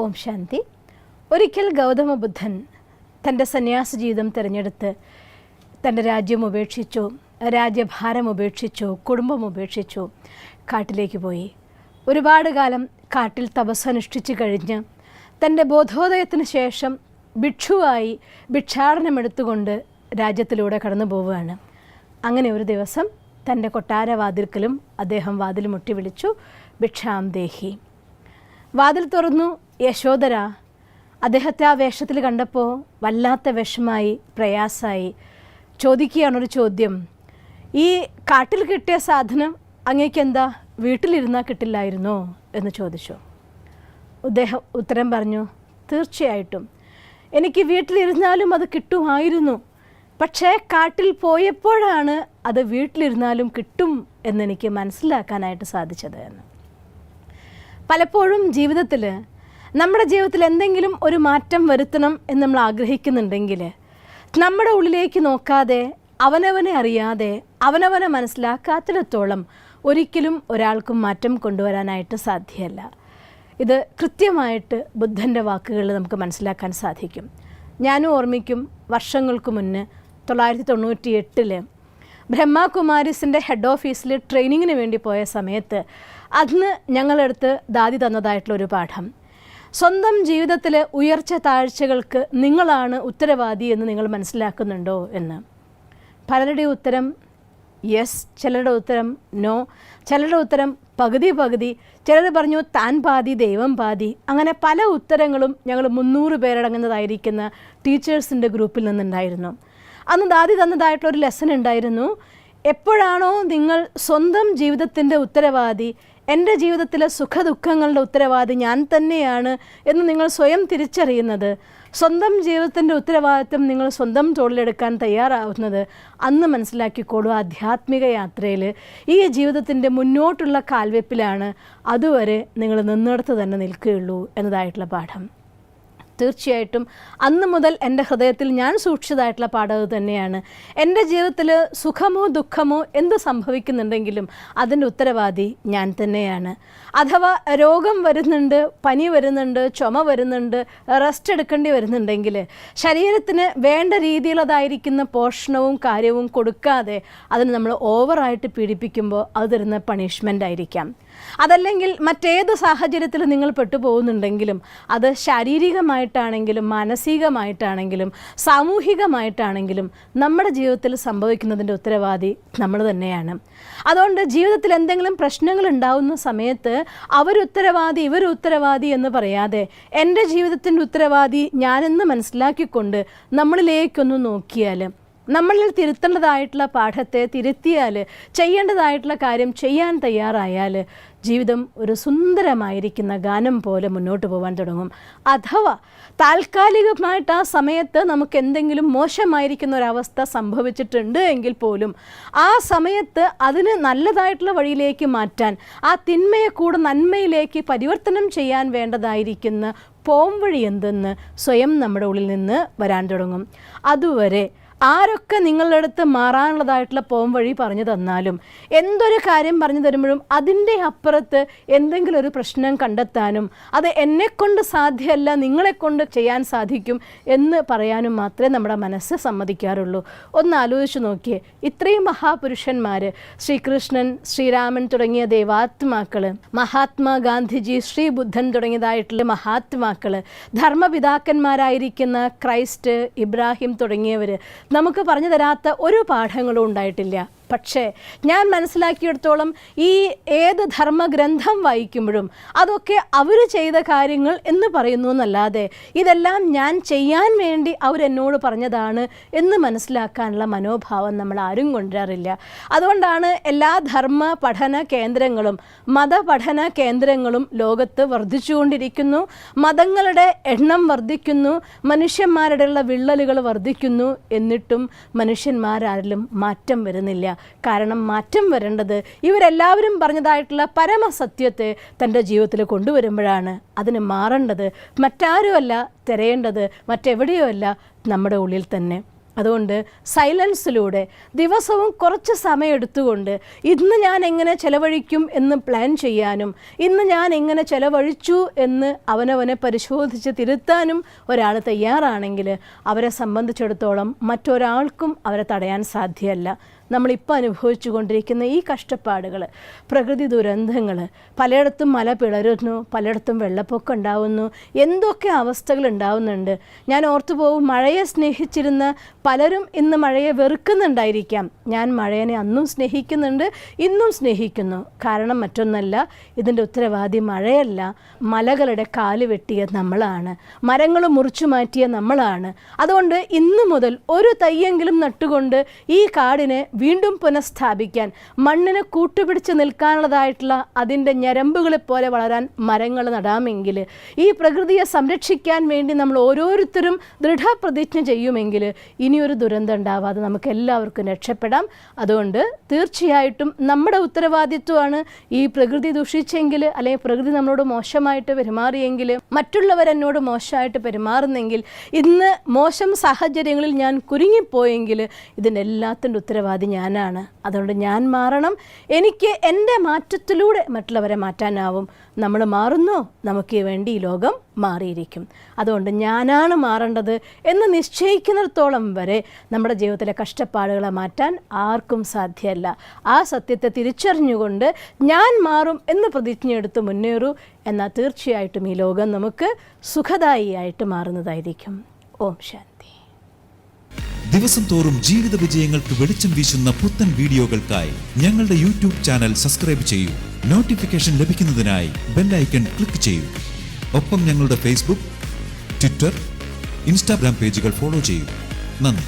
ഓം ശാന്തി. ഒരിക്കൽ ഗൗതമ ബുദ്ധൻ തൻ്റെ സന്യാസ ജീവിതം തിരഞ്ഞെടുത്ത് തൻ്റെ രാജ്യം ഉപേക്ഷിച്ചു, രാജ്യഭാരം ഉപേക്ഷിച്ചു, കുടുംബം ഉപേക്ഷിച്ചു, കാട്ടിലേക്ക് പോയി. ഒരുപാട് കാലം കാട്ടിൽ തപസ്സനുഷ്ഠിച്ച് കഴിഞ്ഞ് തൻ്റെ ബോധോദയത്തിന് ശേഷം ഭിക്ഷുവായി ഭിക്ഷാടനമെടുത്തുകൊണ്ട് രാജ്യത്തിലൂടെ കടന്നു പോവുകയാണ്. അങ്ങനെ ഒരു ദിവസം തൻ്റെ കൊട്ടാരവാതിൽക്കലും അദ്ദേഹം വാതിൽ മുട്ടി വിളിച്ചു, ഭിക്ഷാം ദേഹി. വാതിൽ തുറന്നു. യശോദര അദ്ദേഹത്തെ ആ വേഷത്തിൽ കണ്ടപ്പോൾ വല്ലാത്ത വിഷമായി, പ്രയാസമായി. ചോദിക്കുകയാണൊരു ചോദ്യം, ഈ കാട്ടിൽ കിട്ടിയ സാധനം അങ്ങേക്ക് എന്താ വീട്ടിലിരുന്നാൽ കിട്ടില്ലായിരുന്നോ എന്ന് ചോദിച്ചു. അദ്ദേഹം ഉത്തരം പറഞ്ഞു, തീർച്ചയായിട്ടും എനിക്ക് വീട്ടിലിരുന്നാലും അത് കിട്ടുമായിരുന്നു, പക്ഷേ കാട്ടിൽ പോയപ്പോഴാണ് അത് വീട്ടിലിരുന്നാലും കിട്ടും എന്നെനിക്ക് മനസ്സിലാക്കാനായിട്ട് സാധിച്ചത് എന്ന്. പലപ്പോഴും ജീവിതത്തിൽ നമ്മുടെ ജീവിതത്തിൽ എന്തെങ്കിലും ഒരു മാറ്റം വരുത്തണം എന്ന് നമ്മൾ ആഗ്രഹിക്കുന്നുണ്ടെങ്കിൽ നമ്മുടെ ഉള്ളിലേക്ക് നോക്കാതെ, അവനവനെ അറിയാതെ, അവനവനെ മനസ്സിലാക്കാത്തിടത്തോളം ഒരിക്കലും ഒരാൾക്കും മാറ്റം കൊണ്ടുവരാനായിട്ട് സാധ്യമല്ല. ഇത് കൃത്യമായിട്ട് ബുദ്ധൻ്റെ വാക്കുകളിൽ നമുക്ക് മനസ്സിലാക്കാൻ സാധിക്കും. ഞാനും ഓർമ്മിക്കും, വർഷങ്ങൾക്ക് മുന്നേ 1998 ബ്രഹ്മകുമാരീസിൻ്റെ ഹെഡ് ഓഫീസിൽ ട്രെയിനിങ്ങിന് വേണ്ടി പോയ സമയത്ത് അന്ന് ഞങ്ങളെടുത്ത് ദാദി തന്നതായിട്ടുള്ളൊരു പാഠം, സ്വന്തം ജീവിതത്തിലെ ഉയർച്ച താഴ്ചകൾക്ക് നിങ്ങളാണ് ഉത്തരവാദി എന്ന് നിങ്ങൾ മനസ്സിലാക്കുന്നുണ്ടോ എന്ന്. പലരുടെ ഉത്തരം യെസ്, ചിലരുടെ ഉത്തരം നോ, ചിലരുടെ ഉത്തരം പകുതി പകുതി, ചിലർ പറഞ്ഞു താൻ പാതി ദൈവം പാതി. അങ്ങനെ പല ഉത്തരങ്ങളും ഞങ്ങൾ 300 പേരടങ്ങുന്നതായിരിക്കുന്ന ടീച്ചേഴ്സിൻ്റെ ഗ്രൂപ്പിൽ നിന്നുണ്ടായിരുന്നു. അന്ന് ദാദി തന്നതായിട്ടുള്ളൊരു ലെസൺ ഉണ്ടായിരുന്നു, എപ്പോഴാണോ നിങ്ങൾ സ്വന്തം ജീവിതത്തിൻ്റെ ഉത്തരവാദി, എൻ്റെ ജീവിതത്തിലെ സുഖദുഃഖങ്ങളുടെ ഉത്തരവാദി ഞാൻ തന്നെയാണ് എന്ന് നിങ്ങൾ സ്വയം തിരിച്ചറിയുന്നത്, സ്വന്തം ജീവിതത്തിൻ്റെ ഉത്തരവാദിത്വം നിങ്ങൾ സ്വന്തം തോളിലെടുക്കാൻ തയ്യാറാവുന്നത്, അന്ന് മനസ്സിലാക്കിക്കോളൂ, ആധ്യാത്മിക യാത്രയിൽ ഈ ജീവിതത്തിൻ്റെ മുന്നോട്ടുള്ള കാൽവെപ്പിലാണ് അതുവരെ നിങ്ങൾ നിന്നിടത്ത് തന്നെ നിൽക്കുകയുള്ളൂ എന്നതായിട്ടുള്ള പാഠം. തീർച്ചയായിട്ടും അന്ന് മുതൽ എൻ്റെ ഹൃദയത്തിൽ ഞാൻ സൂക്ഷിച്ചതായിട്ടുള്ള പാഠം തന്നെയാണ്. എൻ്റെ ജീവിതത്തിൽ സുഖമോ ദുഃഖമോ എന്ത് സംഭവിക്കുന്നുണ്ടെങ്കിലും അതിൻ്റെ ഉത്തരവാദി ഞാൻ തന്നെയാണ്. അഥവാ രോഗം വരുന്നുണ്ട്, പനി വരുന്നുണ്ട്, ചുമ വരുന്നുണ്ട്, റെസ്റ്റ് എടുക്കേണ്ടി വരുന്നുണ്ടെങ്കിൽ ശരീരത്തിന് വേണ്ട രീതിയിലുള്ളതായിരിക്കുന്ന പോഷണവും കാര്യവും കൊടുക്കാതെ അതിന് നമ്മൾ ഓവറായിട്ട് പീഡിപ്പിക്കുമ്പോൾ അത് തരുന്ന പണിഷ്മെൻ്റ് ആയിരിക്കാം. അതല്ലെങ്കിൽ മറ്റേത് സാഹചര്യത്തിൽ നിങ്ങൾ പെട്ടുപോകുന്നുണ്ടെങ്കിലും അത് ശാരീരികമായിട്ടാണെങ്കിലും മാനസികമായിട്ടാണെങ്കിലും സാമൂഹികമായിട്ടാണെങ്കിലും നമ്മുടെ ജീവിതത്തിൽ സംഭവിക്കുന്നതിൻ്റെ ഉത്തരവാദി നമ്മൾ തന്നെയാണ്. അതുകൊണ്ട് ജീവിതത്തിൽ എന്തെങ്കിലും പ്രശ്നങ്ങൾ ഉണ്ടാകുന്ന സമയത്ത് അവരുത്തരവാദി ഇവരുത്തരവാദി എന്ന് പറയാതെ എൻ്റെ ജീവിതത്തിൻ്റെ ഉത്തരവാദി ഞാനെന്ന് മനസ്സിലാക്കിക്കൊണ്ട് നമ്മളിലേക്കൊന്ന് നോക്കിയാൽ, നമ്മളിൽ തിരുത്തേണ്ടതായിട്ടുള്ള പാഠത്തെ തിരുത്തിയാൽ, ചെയ്യേണ്ടതായിട്ടുള്ള കാര്യം ചെയ്യാൻ തയ്യാറായാൽ ജീവിതം ഒരു സുന്ദരമായിരിക്കുന്ന ഗാനം പോലെ മുന്നോട്ട് പോകാൻ തുടങ്ങും. അഥവാ താൽക്കാലികമായിട്ട് ആ സമയത്ത് നമുക്ക് എന്തെങ്കിലും മോശമായിരിക്കുന്ന ഒരവസ്ഥ സംഭവിച്ചിട്ടുണ്ട് എങ്കിൽ പോലും ആ സമയത്ത് അതിന് നല്ലതായിട്ടുള്ള വഴിയിലേക്ക് മാറ്റാൻ, ആ തിന്മയെ കൂടെ നന്മയിലേക്ക് പരിവർത്തനം ചെയ്യാൻ വേണ്ടതായിരിക്കുന്ന പോംവഴി എന്തെന്ന് സ്വയം നമ്മുടെ ഉള്ളിൽ നിന്ന് വരാൻ തുടങ്ങും. അതുവരെ ആരൊക്കെ നിങ്ങളുടെ അടുത്ത് മാറാനുള്ളതായിട്ടുള്ള പോംവഴി പറഞ്ഞു തന്നാലും, എന്തൊരു കാര്യം പറഞ്ഞു തരുമ്പോഴും അതിൻ്റെ അപ്പുറത്ത് എന്തെങ്കിലും ഒരു പ്രശ്നം കണ്ടെത്താനും അത് എന്നെക്കൊണ്ട് സാധ്യമല്ല നിങ്ങളെക്കൊണ്ട് ചെയ്യാൻ സാധിക്കും എന്ന് പറയാനും മാത്രമേ നമ്മുടെ മനസ്സ് സമ്മതിക്കാറുള്ളൂ. ഒന്ന് ആലോചിച്ച് നോക്കിയേ, ഇത്രയും മഹാപുരുഷന്മാർ, ശ്രീകൃഷ്ണൻ, ശ്രീരാമൻ തുടങ്ങിയ ദേവാത്മാക്കൾ, മഹാത്മാഗാന്ധിജി, ശ്രീ ബുദ്ധൻ തുടങ്ങിയതായിട്ടുള്ള മഹാത്മാക്കൾ, ധർമ്മപിതാക്കന്മാരായിരിക്കുന്ന ക്രൈസ്റ്റ്, ഇബ്രാഹിം തുടങ്ങിയവർ നമുക്ക് പറഞ്ഞു തരാത്ത ഒരു പാഠങ്ങളും ഉണ്ടായിട്ടില്ല. പക്ഷേ ഞാൻ മനസ്സിലാക്കിയെടുത്തോളം ഈ ഏത് ധർമ്മഗ്രന്ഥം വായിക്കുമ്പോഴും അതൊക്കെ അവർ ചെയ്ത കാര്യങ്ങൾ എന്ന് പറയുന്നു എന്നല്ലാതെ ഇതെല്ലാം ഞാൻ ചെയ്യാൻ വേണ്ടി അവരെന്നോട് പറഞ്ഞതാണ് എന്ന് മനസ്സിലാക്കാനുള്ള മനോഭാവം നമ്മൾ ആരും കൊണ്ടുവരാറില്ല. അതുകൊണ്ടാണ് എല്ലാ ധർമ്മ പഠന കേന്ദ്രങ്ങളും മതപഠന കേന്ദ്രങ്ങളും ലോകത്ത് വർദ്ധിച്ചുകൊണ്ടിരിക്കുന്നു, മതങ്ങളുടെ എണ്ണം വർദ്ധിക്കുന്നു, മനുഷ്യന്മാരുടെയുള്ള വിള്ളലുകൾ വർദ്ധിക്കുന്നു. എന്നിട്ടും മനുഷ്യന്മാരാരിലും മാറ്റം വരുന്നില്ല. കാരണം മാറ്റം വരേണ്ടത് ഇവരെല്ലാവരും പറഞ്ഞതായിട്ടുള്ള പരമസത്യത്തെ തൻ്റെ ജീവിതത്തിൽ കൊണ്ടുവരുമ്പോഴാണ്. അതിന് മാറേണ്ടത് മറ്റാരുമല്ല, തിരയേണ്ടത് മറ്റെവിടെയോ അല്ല, നമ്മുടെ ഉള്ളിൽ തന്നെ. അതുകൊണ്ട് സൈലൻസിലൂടെ ദിവസവും കുറച്ച് സമയം എടുത്തുകൊണ്ട് ഇന്ന് ഞാൻ എങ്ങനെ ചെലവഴിക്കും എന്ന് പ്ലാൻ ചെയ്യാനും ഇന്ന് ഞാൻ എങ്ങനെ ചെലവഴിച്ചു എന്ന് അവനവനെ പരിശോധിച്ച് തിരുത്താനും ഒരാൾ തയ്യാറാണെങ്കിൽ അവരെ സംബന്ധിച്ചിടത്തോളം മറ്റൊരാൾക്കും അവരെ തടയാൻ സാധ്യമല്ല. നമ്മളിപ്പോൾ അനുഭവിച്ചു കൊണ്ടിരിക്കുന്ന ഈ കഷ്ടപ്പാടുകൾ, പ്രകൃതി ദുരന്തങ്ങൾ, പലയിടത്തും മല പിളരുന്നു, പലയിടത്തും വെള്ളപ്പൊക്കം ഉണ്ടാവുന്നു, എന്തൊക്കെ അവസ്ഥകൾ ഉണ്ടാവുന്നുണ്ട്. ഞാൻ ഓർത്തു പോകും, മഴയെ സ്നേഹിച്ചിരുന്ന പലരും ഇന്ന് മഴയെ വെറുക്കുന്നുണ്ടായിരിക്കാം. ഞാൻ മഴയെ അന്നും സ്നേഹിക്കുന്നുണ്ട്, ഇന്നും സ്നേഹിക്കുന്നു. കാരണം മറ്റൊന്നല്ല, ഇതിൻ്റെ ഉത്തരവാദി മഴയല്ല, മലകളുടെ കാല് വെട്ടിയ നമ്മളാണ്, മരങ്ങൾ മുറിച്ചു മാറ്റിയ നമ്മളാണ്. അതുകൊണ്ട് ഇന്നു മുതൽ ഒരു തൈയെങ്കിലും നട്ടുകൊണ്ട് ഈ കാടിനെ വീണ്ടും പുനഃസ്ഥാപിക്കാൻ, മണ്ണിനെ കൂട്ടുപിടിച്ച് നിൽക്കാനുള്ളതായിട്ടുള്ള അതിൻ്റെ ഞരമ്പുകളെ പോലെ വളരാൻ മരങ്ങൾ നടാമെങ്കിൽ, ഈ പ്രകൃതിയെ സംരക്ഷിക്കാൻ വേണ്ടി നമ്മൾ ഓരോരുത്തരും ദൃഢപ്രതിജ്ഞ ചെയ്യുമെങ്കിൽ ഇനിയൊരു ദുരന്തം ഉണ്ടാവാതെ നമുക്ക് എല്ലാവർക്കും രക്ഷപ്പെടാം. അതുകൊണ്ട് തീർച്ചയായിട്ടും നമ്മുടെ ഉത്തരവാദിത്വമാണ്. ഈ പ്രകൃതി ദുഷിച്ചെങ്കിൽ, അല്ലെങ്കിൽ പ്രകൃതി നമ്മളോട് മോശമായിട്ട് പെരുമാറിയെങ്കിൽ, മറ്റുള്ളവരെന്നോട് മോശമായിട്ട് പെരുമാറുന്നെങ്കിൽ, ഇന്ന് മോശം സാഹചര്യങ്ങളിൽ ഞാൻ കുരുങ്ങിപ്പോയെങ്കിൽ ഇതിൻ്റെ എല്ലാത്തിൻ്റെ ഉത്തരവാദി ഞാനാണ്. അതുകൊണ്ട് ഞാൻ മാറണം. എനിക്ക് എൻ്റെ മാറ്റത്തിലൂടെ മറ്റുള്ളവരെ മാറ്റാനാവും. നമ്മൾ മാറുന്നോ, നമുക്ക് വേണ്ടി ഈ ലോകം മാറിയിരിക്കും. അതുകൊണ്ട് ഞാനാണ് മാറേണ്ടത് എന്ന് നിശ്ചയിക്കുന്നിടത്തോളം വരെ നമ്മുടെ ജീവിതത്തിലെ കഷ്ടപ്പാടുകളെ മാറ്റാൻ ആർക്കും സാധ്യമല്ല. ആ സത്യത്തെ തിരിച്ചറിഞ്ഞുകൊണ്ട് ഞാൻ മാറും എന്ന് പ്രതിജ്ഞയെടുത്ത് മുന്നേറൂ. എന്നാൽ തീർച്ചയായിട്ടും ഈ ലോകം നമുക്ക് സുഖദായിയായിട്ട് മാറുന്നതായിരിക്കും. ഓം ശാന്തി. ദിവസം തോറും ജീവിത വിജയങ്ങൾക്ക് വെളിച്ചം വീശുന്ന പുത്തൻ വീഡിയോകൾക്കായി ഞങ്ങളുടെ യൂട്യൂബ് ചാനൽ സബ്സ്ക്രൈബ് ചെയ്യൂ. നോട്ടിഫിക്കേഷൻ ലഭിക്കുന്നതിനായി ബെൽ ഐക്കൺ ക്ലിക്ക് ചെയ്യൂ. ഒപ്പം ഞങ്ങളുടെ ഫേസ്ബുക്ക്, ട്വിറ്റർ, ഇൻസ്റ്റാഗ്രാം പേജുകൾ ഫോളോ ചെയ്യൂ. നന്ദി.